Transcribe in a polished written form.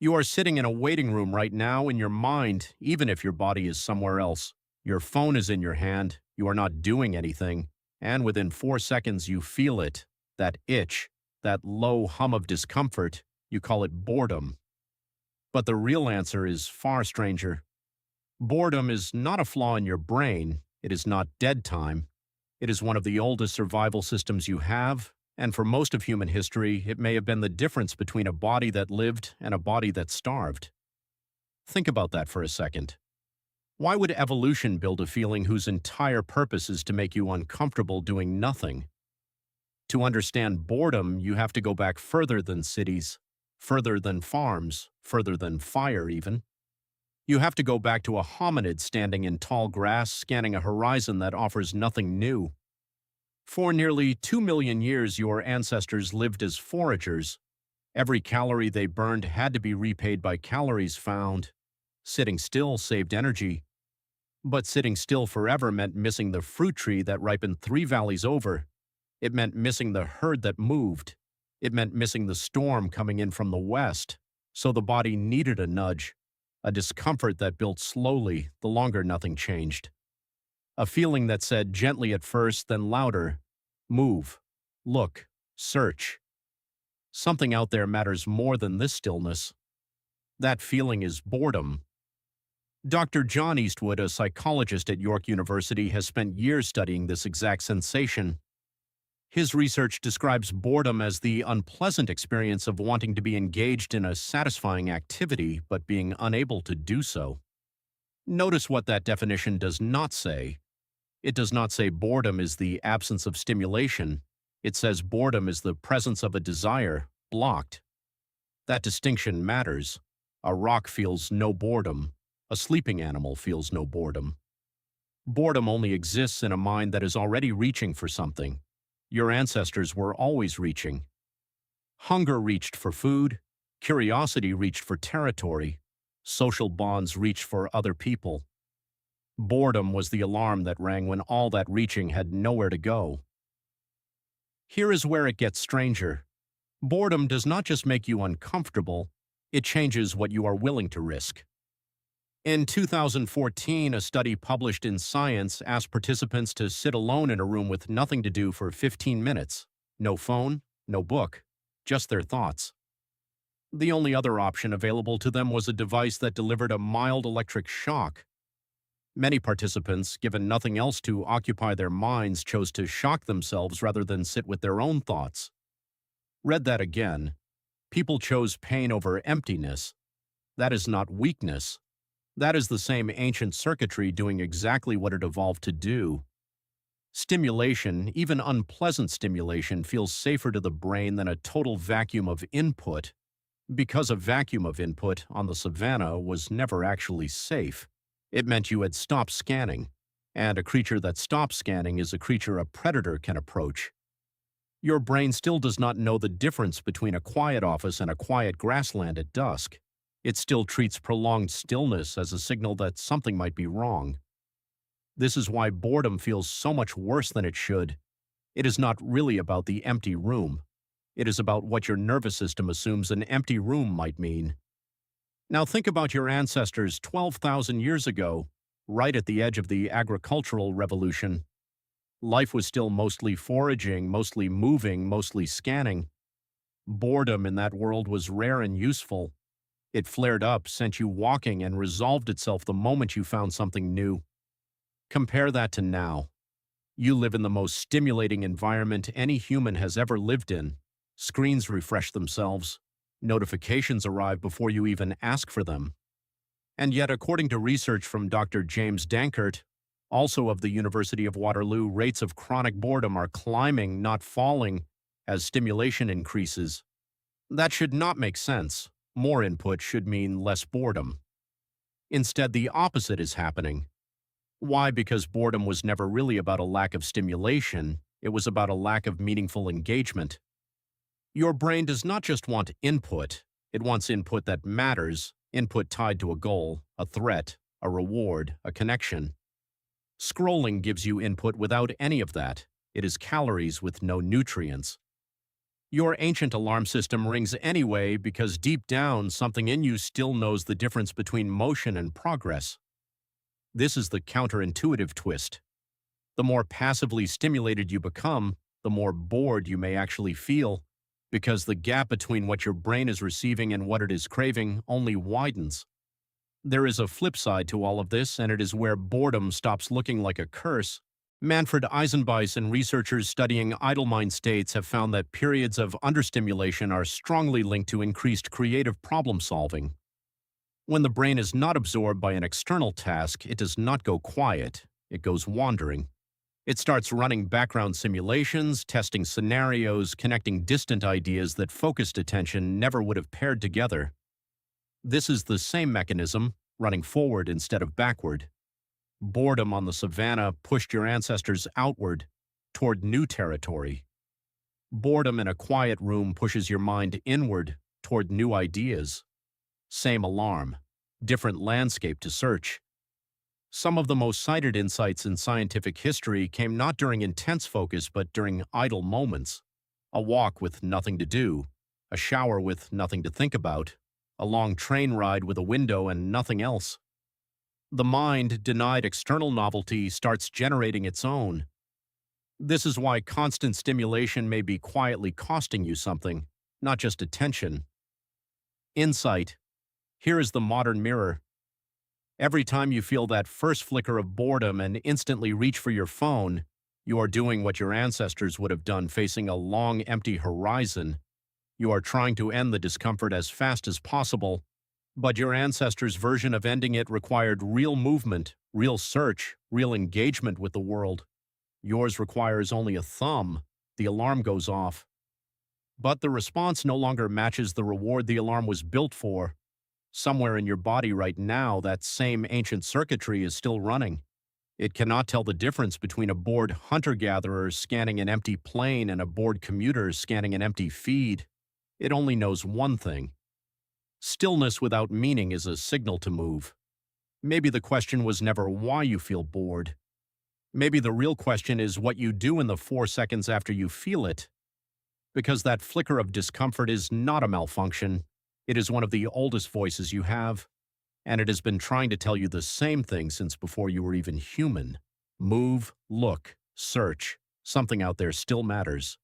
You are sitting in a waiting room right now in your mind, even if your body is somewhere else. Your phone is in your hand, you are not doing anything, and within 4 seconds you feel it, that itch, that low hum of discomfort. You call it boredom. But the real answer is far stranger. Boredom is not a flaw in your brain, it is not dead time. It is one of the oldest survival systems you have, and for most of human history, it may have been the difference between a body that lived and a body that starved. Think about that for a second. Why would evolution build a feeling whose entire purpose is to make you uncomfortable doing nothing? To understand boredom, you have to go back further than cities, further than farms, further than fire even. You have to go back to a hominid standing in tall grass, scanning a horizon that offers nothing new. For nearly 2 million years, your ancestors lived as foragers. Every calorie they burned had to be repaid by calories found. Sitting still saved energy. But sitting still forever meant missing the fruit tree that ripened 3 valleys over. It meant missing the herd that moved. It meant missing the storm coming in from the west. So the body needed a nudge, a discomfort that built slowly the longer nothing changed. A feeling that said gently at first, then louder, move, look, search. Something out there matters more than this stillness. That feeling is boredom. Dr. John Eastwood, a psychologist at York University, has spent years studying this exact sensation. His research describes boredom as the unpleasant experience of wanting to be engaged in a satisfying activity but being unable to do so. Notice what that definition does not say. It does not say boredom is the absence of stimulation. It says boredom is the presence of a desire, blocked. That distinction matters. A rock feels no boredom. A sleeping animal feels no boredom. Boredom only exists in a mind that is already reaching for something. Your ancestors were always reaching. Hunger reached for food. Curiosity reached for territory. Social bonds reached for other people. Boredom was the alarm that rang when all that reaching had nowhere to go. Here is where it gets stranger. Boredom does not just make you uncomfortable, it changes what you are willing to risk. In 2014, a study published in Science asked participants to sit alone in a room with nothing to do for 15 minutes. No phone, no book, just their thoughts. The only other option available to them was a device that delivered a mild electric shock. Many participants, given nothing else to occupy their minds, chose to shock themselves rather than sit with their own thoughts. Read that again. People chose pain over emptiness. That is not weakness. That is the same ancient circuitry doing exactly what it evolved to do. Stimulation, even unpleasant stimulation, feels safer to the brain than a total vacuum of input, because a vacuum of input on the savannah was never actually safe. It meant you had stopped scanning, and a creature that stops scanning is a creature a predator can approach. Your brain still does not know the difference between a quiet office and a quiet grassland at dusk. It still treats prolonged stillness as a signal that something might be wrong. This is why boredom feels so much worse than it should. It is not really about the empty room. It is about what your nervous system assumes an empty room might mean. Now think about your ancestors 12,000 years ago, right at the edge of the agricultural revolution. Life was still mostly foraging, mostly moving, mostly scanning. Boredom in that world was rare and useful. It flared up, sent you walking, and resolved itself the moment you found something new. Compare that to now. You live in the most stimulating environment any human has ever lived in. Screens refresh themselves. Notifications arrive before you even ask for them. And yet, according to research from Dr. James Dankert, also of the University of Waterloo, rates of chronic boredom are climbing, not falling, as stimulation increases. That should not make sense. More input should mean less boredom. Instead, the opposite is happening. Why? Because boredom was never really about a lack of stimulation, it was about a lack of meaningful engagement. Your brain does not just want input, it wants input that matters, input tied to a goal, a threat, a reward, a connection. Scrolling gives you input without any of that. It is calories with no nutrients. Your ancient alarm system rings anyway because deep down, something in you still knows the difference between motion and progress. This is the counterintuitive twist. The more passively stimulated you become, the more bored you may actually feel, because the gap between what your brain is receiving and what it is craving only widens. There is a flip side to all of this, and it is where boredom stops looking like a curse. Manfred Eisenbeis and researchers studying idle mind states have found that periods of understimulation are strongly linked to increased creative problem solving. When the brain is not absorbed by an external task, it does not go quiet, it goes wandering. It starts running background simulations, testing scenarios, connecting distant ideas that focused attention never would have paired together. This is the same mechanism, running forward instead of backward. Boredom on the savannah pushed your ancestors outward, toward new territory. Boredom in a quiet room pushes your mind inward, toward new ideas. Same alarm, different landscape to search. Some of the most cited insights in scientific history came not during intense focus but during idle moments. A walk with nothing to do, a shower with nothing to think about, a long train ride with a window and nothing else. The mind, denied external novelty, starts generating its own. This is why constant stimulation may be quietly costing you something, not just attention. Insight. Here is the modern mirror. Every time you feel that first flicker of boredom and instantly reach for your phone, you are doing what your ancestors would have done facing a long, empty horizon. You are trying to end the discomfort as fast as possible, but your ancestors' version of ending it required real movement, real search, real engagement with the world. Yours requires only a thumb. The alarm goes off. But the response no longer matches the reward the alarm was built for. Somewhere in your body right now, that same ancient circuitry is still running. It cannot tell the difference between a bored hunter-gatherer scanning an empty plane and a bored commuter scanning an empty feed. It only knows one thing. Stillness without meaning is a signal to move. Maybe the question was never why you feel bored. Maybe the real question is what you do in the 4 seconds after you feel it. Because that flicker of discomfort is not a malfunction. It is one of the oldest voices you have, and it has been trying to tell you the same thing since before you were even human. Move, look, search. Something out there still matters.